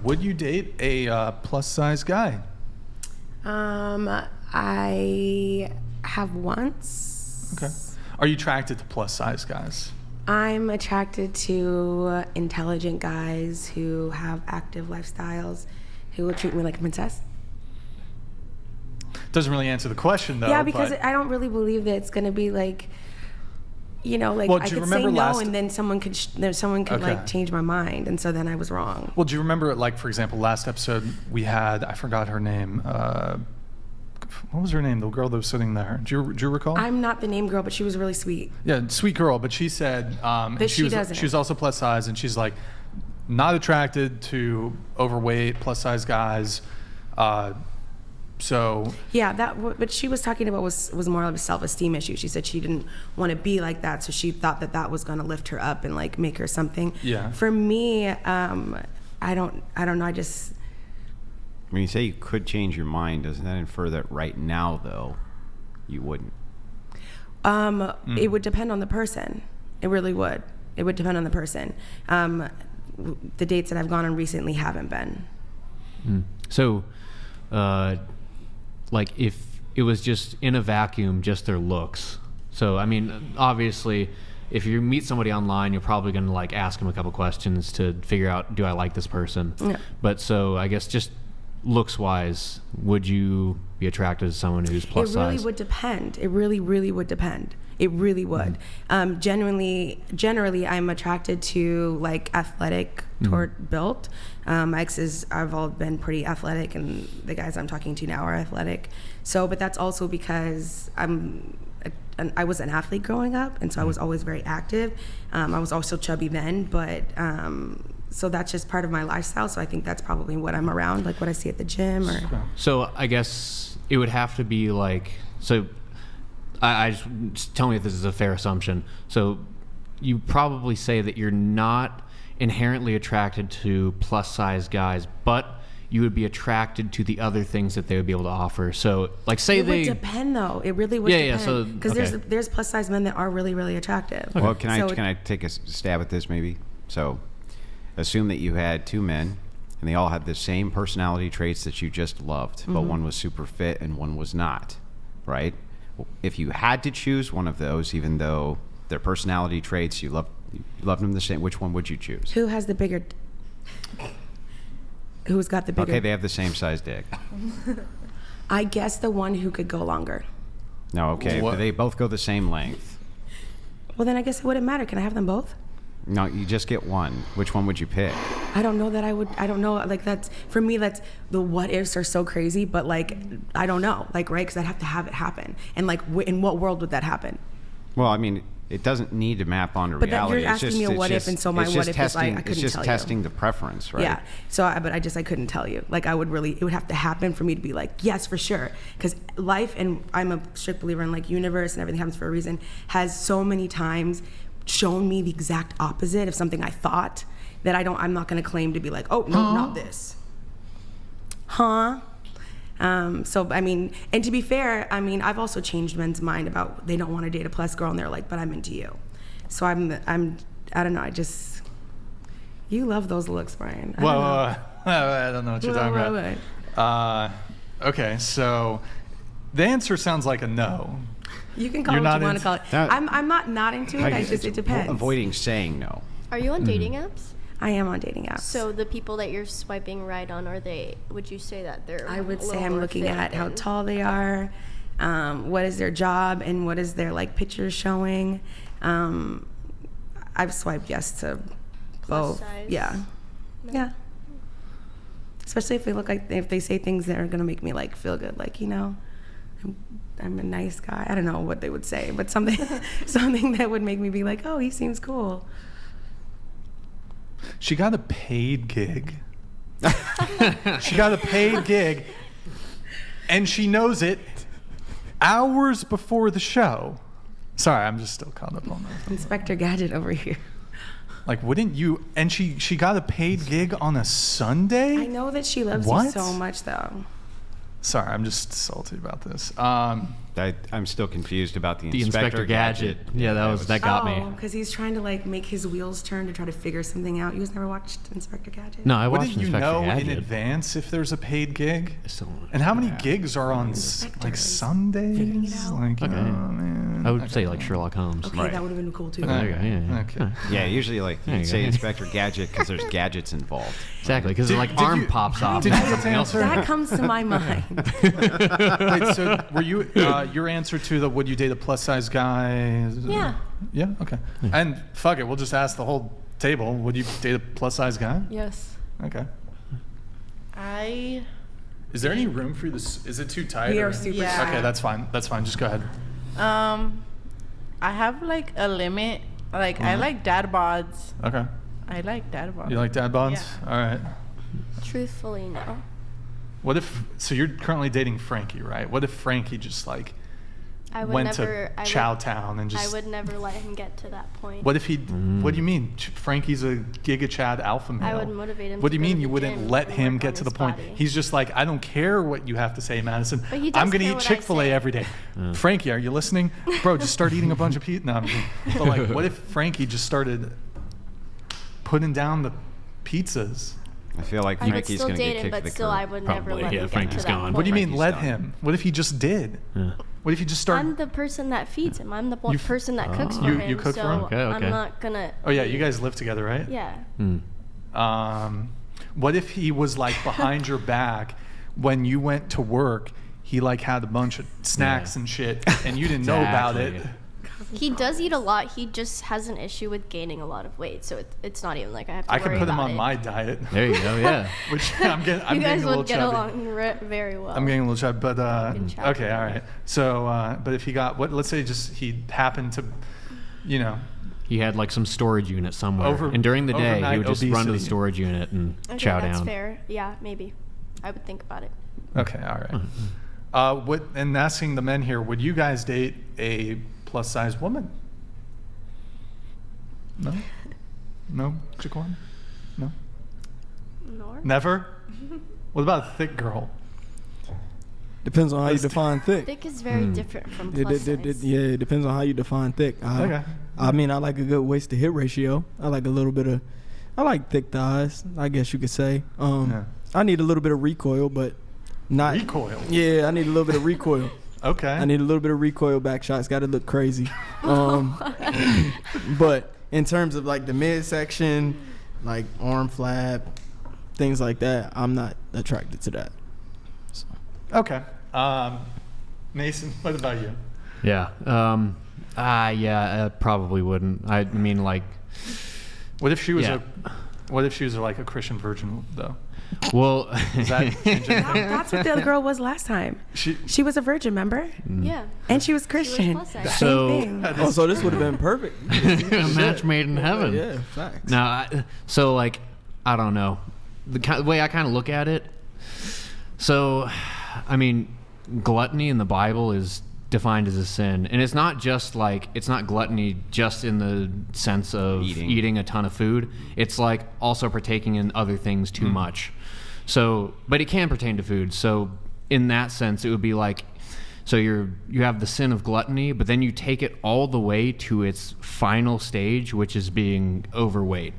Would you date a plus size guy? I have once. Okay. Are you attracted to plus size guys? I'm attracted to intelligent guys who have active lifestyles, who will treat me like a princess. Doesn't really answer the question, though. Yeah, because I don't really believe that it's going to be like, like Well, I do you could say remember no and then someone could Okay. like change my mind, and so then I was wrong. Well, do you remember, like, for example, last episode we had, I forgot her name. What was her name? The girl that was sitting there. Do you recall? I'm not the name girl, but she was really sweet. Yeah, sweet girl. But she said and she was also plus size, and she's like not attracted to overweight plus size guys. So yeah, what she was talking about was more of a self-esteem issue. She said she didn't want to be like that, so she thought that was going to lift her up and like make her something. Yeah. For me, I don't know. When you say you could change your mind, doesn't that infer that right now, though, you wouldn't? It would depend on the person. It really would. It would depend on the person. The dates that I've gone on recently haven't been. So, like if it was just in a vacuum, just their looks. So, I mean, obviously, if you meet somebody online, you're probably going to like ask them a couple questions to figure out, do I like this person? Yeah. But so I guess just looks wise, would you be attracted to someone who's plus size? It really would depend. It really, really would depend. It really would. Generally, I'm attracted to like athletic toward built. My exes have all been pretty athletic, and the guys I'm talking to now are athletic. So, but that's also because I was an athlete growing up, and so I was always very active. I was also chubby then, but so that's just part of my lifestyle. So I think that's probably what I'm around, like what I see at the gym. So I guess it would have to be like, so I just tell me if this is a fair assumption. So you probably say that you're not inherently attracted to plus size guys, but you would be attracted to the other things that they would be able to offer. So like say it would depend though. It really would depend. So because there's plus size men that are really, really attractive. Okay. Well, can I take a stab at this maybe? So assume that you had two men and they all had the same personality traits that you just loved, but one was super fit and one was not, right? If you had to choose one of those, even though their personality traits, you loved them the same, which one would you choose? Who has the bigger? Who's got the bigger? Okay, they have the same size dick. I guess the one who could go longer. No, okay, but they both go the same length. Well, then I guess it wouldn't matter. Can I have them both? No, you just get one. Which one would you pick? I don't know that I would. I don't know. Like that's for me. That's the what ifs are so crazy. But like, I don't know. Like, right? Because I'd have to have it happen. And like, in what world would that happen? Well, I mean, it doesn't need to map onto but reality. You're asking me a what if, and so my what if is like I couldn't tell you. It's just testing the preference, right? Yeah. So, but I couldn't tell you. Like, it would have to happen for me to be like, yes, for sure. Because life, and I'm a strict believer in like universe and everything happens for a reason, has so many times shown me the exact opposite of something I thought that I'm not going to claim to be like, oh no, not this. So I mean, and to be fair, I mean, I've also changed men's mind about they don't want to date a plus girl and they're like, but I'm into you. So I don't know. You love those looks, Brian. I don't know what you're talking about. Okay, so the answer sounds like a no. You can call it what you want to call it. I'm not into it. It depends. Avoiding saying no. Are you on dating apps? I am on dating apps. So the people that you're swiping right on, would you say that they're I would say I'm looking at how tall they are, what is their job, and what is their like pictures showing. I've swiped yes to both. Size. Yeah. No. Yeah. Especially if they say things that are gonna make me like feel good, like I'm a nice guy. I don't know what they would say, but something that would make me be like, oh, he seems cool. She got a paid gig. She got a paid gig, and she knows it hours before the show. Sorry, I'm just still caught up on that. Inspector Gadget over here. Like, wouldn't you? And she got a paid gig on a Sunday? I know that she loves you so much, though. Sorry, I'm just salty about this. I'm still confused about the The Inspector Gadget. Yeah, that got me. because he's trying to like make his wheels turn to try to figure something out. You guys never watched Inspector Gadget? No, I What watched did you Inspector know Gadget. in advance if there's a paid gig? So- And how many gigs are on like Inspectors. Sundays? Figuring it out. Like, Okay. oh man. I would say like Sherlock Holmes. Okay, Right. that would have been cool too. There you go, yeah. Okay. Yeah, usually like There you'd you say go. Inspector Gadget because there's gadgets involved. Exactly, because Did- like did arm you- pops off. did and you get something the else. answer? That comes to my mind. Wait, so were you your answer to the would you date a plus size guy? Yeah. Yeah. Okay. And fuck it, we'll just ask the whole table. Would you date a plus size guy? Yes. Okay. I Is there any room for you? Is it too tight? We or- are super Yeah. tight. Okay, that's fine. That's fine. Just go ahead. I have like a limit. Like I like dad bods. Okay. I like dad bods. You like dad bods? Yeah. All right. Truthfully, no. What if? So you're currently dating Frankie, right? What if Frankie just like I would went never. to I Chowtown and would, just? I would never let him get to that point. What if he? What do you mean? Frankie's a Giga Chad alpha male. I would motivate him What to do you go mean to you the wouldn't gym let and him work get on to the his point? body. He's just like, I don't care what you have to say, Madison. But he does I'm gonna care eat what I Chick-fil-A say. every day. Frankie, are you listening? Bro, just start eating a bunch of pizza. No, I'm kidding. But like, what if Frankie just started putting down the pizzas? I feel like I would Frankie's still going to date get him, kicked to but the still, curb. I would never Probably, let yeah, him get Frankie's to that gone. point. What do you mean, Frankie's let done. him? What if he just did? Yeah. What if you just started? I'm the person that feeds him. I'm the You- person that cooks for You- him. you cook for so him? Okay, okay. I'm not gonna. Oh yeah, you guys live together, right? Yeah. What if he was like behind your back when you went to work? He like had a bunch of snacks Yeah. and shit, and you didn't know about it. Exactly. He does eat a lot. He just has an issue with gaining a lot of weight. So it's not even like I have to I could worry put him about on it. my diet, There you go. Yeah. which I'm getting. I'm You getting guys a little would get chubby. along very well. I'm getting a little chubby, but Fucking chubby. okay, all right. So, but if he got what? Let's say just he happened to, you know, He had like some storage unit somewhere, Over- and during the day he overnight would just run to the obesity. storage unit and Okay, chow that's down. fair. Yeah, maybe. I would think about it. okay, all right. What? And asking the men here, would you guys date a plus size woman? No, no, Jaquan? No, Nor? never. What about a thick girl? Depends on how you Let's- define thick. Thick is very different from It, plus it, it, size. yeah, it depends on how you define thick. Okay. I mean, I like a good waist to hip ratio. I like a little bit of, I like thick thighs, I guess you could say. Yeah. I need a little bit of recoil, but not. Recoil. Yeah, I need a little bit of recoil. Okay. I need a little bit of recoil back shots. Got to look crazy. But in terms of like the midsection, like arm flap, things like that, I'm not attracted to that. So. Okay. Mason, what about you? Yeah. Yeah. Probably wouldn't. I mean, like, What if she was Yeah. What if she was like a Christian virgin though? well, Is that change anything? That's what the other girl was last time. She. She was a virgin, remember? Yeah. And she was She was Christian. plus size. So- Same thing. Oh, so this would have been perfect. a match made in heaven. Yeah, facts. No, so like, I don't know. The way I kind of look at it. So, I mean, gluttony in the Bible is defined as a sin, and it's not just like it's not gluttony just in the sense of eating a ton of food. It's like also partaking in other things too much. So, but it can pertain to food. So, in that sense, it would be like. So you have the sin of gluttony, but then you take it all the way to its final stage, which is being overweight.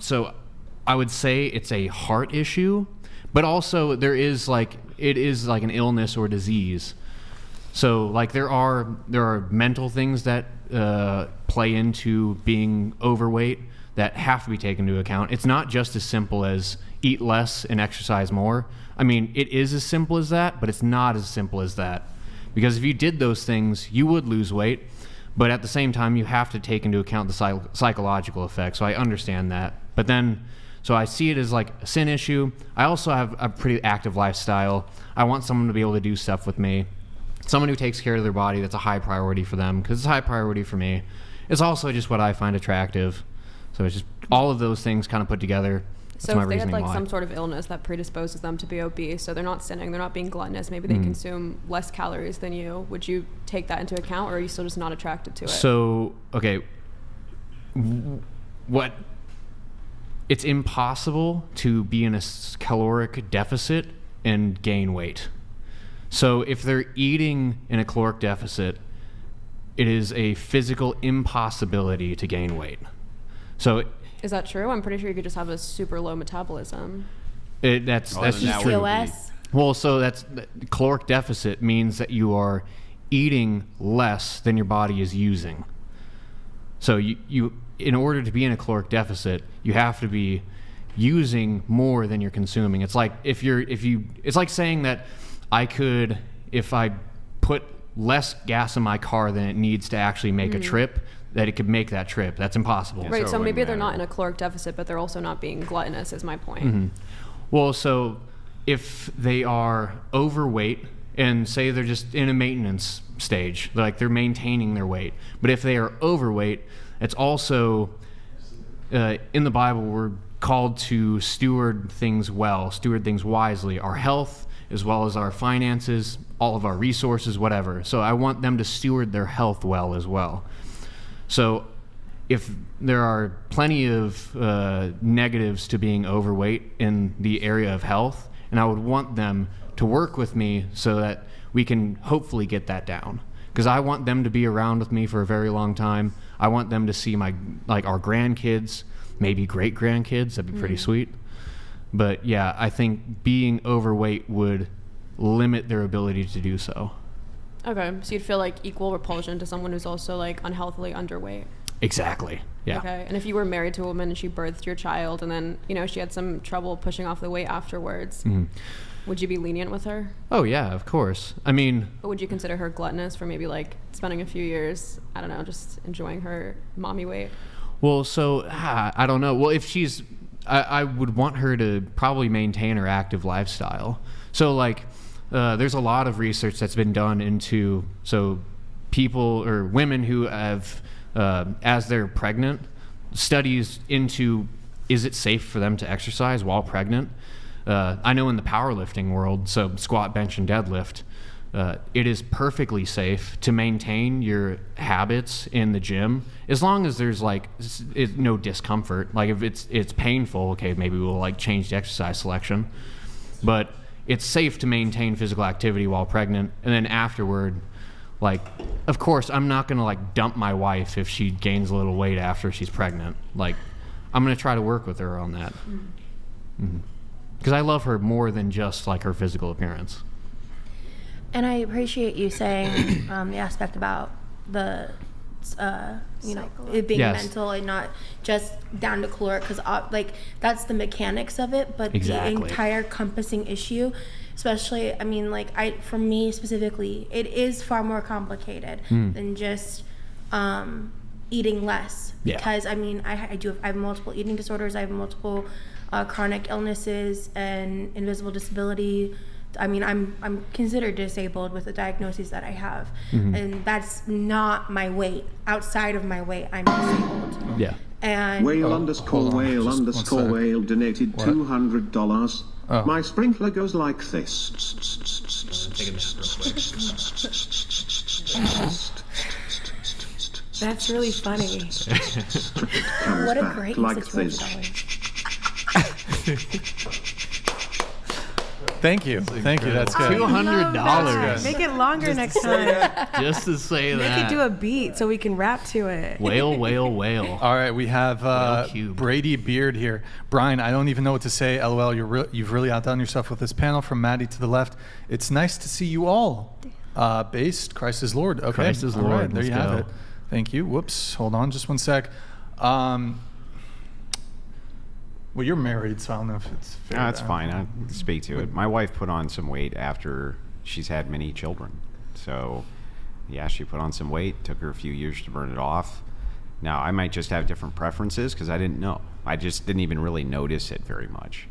So I would say it's a heart issue, but also it is like an illness or disease. So like there are mental things that play into being overweight that have to be taken into account. It's not just as simple as eat less and exercise more. I mean, it is as simple as that, but it's not as simple as that. Because if you did those things, you would lose weight, but at the same time, you have to take into account the psychological effects. So I understand that. But then, so I see it as like a sin issue. I also have a pretty active lifestyle. I want someone to be able to do stuff with me. Someone who takes care of their body, that's a high priority for them, because it's a high priority for me. It's also just what I find attractive. So it's just all of those things kind of put together. That's So my if they had reasoning like why. some sort of illness that predisposes them to be obese, so they're not sinning, they're not being gluttonous, maybe they consume less calories than you, would you take that into account, or are you still just not attracted to it? So, okay, what? It's impossible to be in a caloric deficit and gain weight. So if they're eating in a caloric deficit, it is a physical impossibility to gain weight. So Is that true? I'm pretty sure you could just have a super low metabolism. that's Well, just then that true. would be- PCOS. Well, so that's caloric deficit means that you are eating less than your body is using. So you in order to be in a caloric deficit, you have to be using more than you're consuming. It's like it's like saying that if I put less gas in my car than it needs to actually make a trip, that it could make that trip. That's impossible. Yeah. Right, So so it maybe wouldn't they're not matter. in a caloric deficit, but they're also not being gluttonous, is my point. Well, so if they are overweight and say they're just in a maintenance stage, like they're maintaining their weight, but if they are overweight, it's also in the Bible we're called to steward things well, steward things wisely, our health as well as our finances, all of our resources, whatever. So I want them to steward their health well as well. So if there are plenty of negatives to being overweight in the area of health, and I would want them to work with me so that we can hopefully get that down. Because I want them to be around with me for a very long time. I want them to see our grandkids, maybe great grandkids. That'd be pretty sweet. But yeah, I think being overweight would limit their ability to do so. Okay, so you'd feel like equal repulsion to someone who's also like unhealthily underweight. Exactly. Yeah. Okay, and if you were married to a woman and she birthed your child and then, she had some trouble pushing off the weight afterwards, would you be lenient with her? Oh yeah, of course. I mean, But would you consider her gluttonous for maybe like spending a few years, I don't know, just enjoying her mommy weight? well, so I don't know. Well, if she's, I would want her to probably maintain her active lifestyle. So like, there's a lot of research that's been done into people or women who have, as they're pregnant, studies into is it safe for them to exercise while pregnant. I know in the powerlifting world, so squat, bench, and deadlift, it is perfectly safe to maintain your habits in the gym as long as there's no discomfort. Like if it's painful, okay, maybe we'll change the exercise selection. But it's safe to maintain physical activity while pregnant, and then afterward, of course, I'm not gonna dump my wife if she gains a little weight after she's pregnant. I'm gonna try to work with her on that. Because I love her more than just her physical appearance. And I appreciate you saying the aspect about the, it being Yes. mental and not just down to caloric, because that's the mechanics of it, but Exactly. the entire encompassing issue, especially, for me specifically, it is far more complicated than just eating less. Yeah. Because I have multiple eating disorders, I have multiple chronic illnesses and invisible disability. I'm considered disabled with the diagnoses that I have, and that's not my weight. Outside of my weight, I'm disabled. Yeah. And Whale hold on, just one sec. whale donated What? $200. Oh. My sprinkler goes like this. that's really funny. Comes What a back great like use of this. $200. Thank you. Thank you. That's good. $200 Make it longer next time. just to say Make that. it do a beat so we can rap to it. Whale, whale, whale. All right, we have cube. Brady Beard here. Brian, I don't even know what to say. LOL, you've really outdone yourself with this panel. From Maddie to the left, it's nice to see you all. Based, Christ is Lord. Okay, Christ is all Lord. right, there Let's you have go. it. Thank you. Whoops, hold on, just one sec. Well, you're married, so I don't know if it's fair. No, that's to- fine. I'll speak to it. My wife put on some weight after she's had many children. So, yeah, she put on some weight. Took her a few years to burn it off. Now, I might just have different preferences because I didn't know. I just didn't even really notice it very much.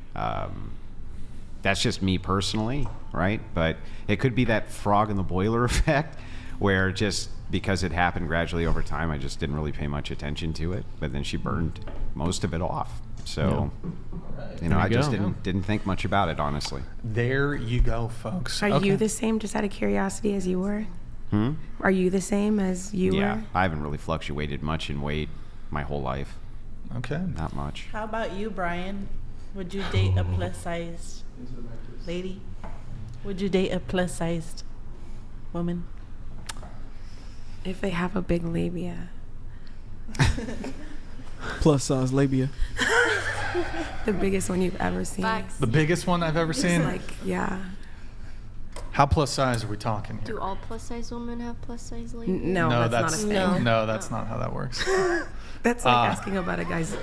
That's just me personally, right? But it could be that frog in the boiler effect where just because it happened gradually over time, I just didn't really pay much attention to it. But then she burned most of it off. So, I just go. didn't think much about it, honestly. There you go, folks. Are Okay. you the same, just out of curiosity, as you were? Are you the same as you Yeah, were? I haven't really fluctuated much in weight my whole life. Okay. Not much. How about you, Brian? Would you date a plus size lady? Would you date a plus-sized woman? If they have a big labia. Plus size labia. The biggest one you've ever seen. Facts. The biggest one I've ever seen. Like, yeah. How plus size are we talking here? Do all plus size women have plus size ladies? No, that's not a thing. No, that's not how that works. That's like asking about a guy's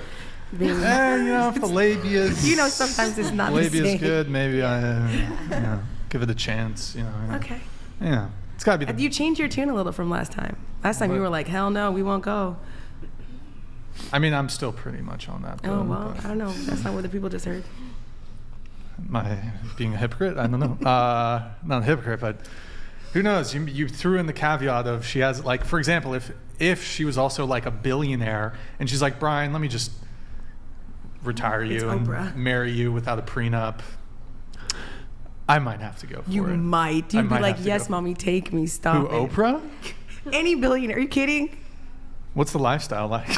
being. You know, if the labia's. You know, sometimes it's not the labia's same. good, maybe I give it a chance. Okay. Yeah, it's gotta be. You changed your tune a little from last time. Last time you were like, hell no, we won't go. I mean, I'm still pretty much on that. Oh, though, well, but I don't know. That's not what the people just heard. Am I being a hypocrite? I don't know. Not a hypocrite, but who knows? You threw in the caveat of she has, like, for example, if she was also like a billionaire and she's like, Brian, let me just retire It's you and Oprah. marry you without a prenup, I might have to go for You it. might. I You'd be might like, have to yes, go. mommy, take me. Stop Who, it. Oprah? Any billionaire. Are you kidding? What's the lifestyle like?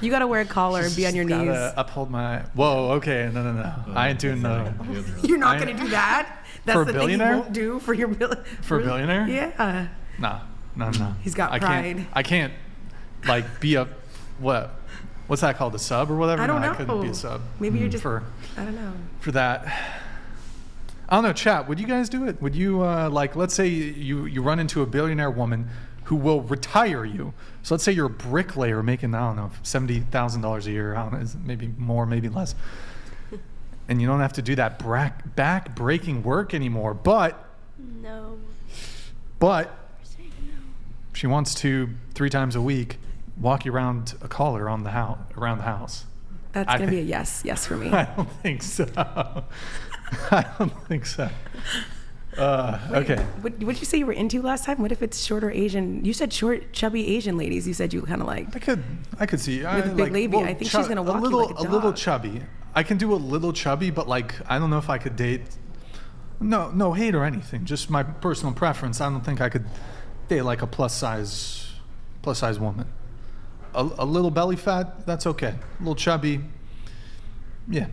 You got to wear a collar and be on your knees. Gotta uphold my. Whoa, okay, no. I ain't doing no. You're not going to do that? That's For a the billionaire? thing you won't do for your For a billionaire? Yeah. No. He's got I pride. I can't, like, be a what's that called? A sub or whatever? I don't No, know. I couldn't be a sub. Maybe you're just, for I don't know. that. I don't know, chat. Would you guys do it? Would you like? Let's say you run into a billionaire woman who will retire you. So let's say you're a bricklayer making, I don't know, $70,000 a year. I don't know, maybe more, maybe less. And you don't have to do that back-breaking work anymore. But No. she wants to 3 times a week walk you around a collar on around the house. That's going to be a yes for me. I don't think so. I don't think so. Okay. What did you say you were into last time? What if it's shorter Asian? You said short, chubby Asian ladies. You said you kind of like. I could see. With a big labia, I think she's gonna walk you like a little dog. chubby. I can do a little chubby, but like I don't know if I could date. No hate or anything. Just my personal preference. I don't think I could date like a plus size woman. A little belly fat, that's okay. A little chubby, yeah.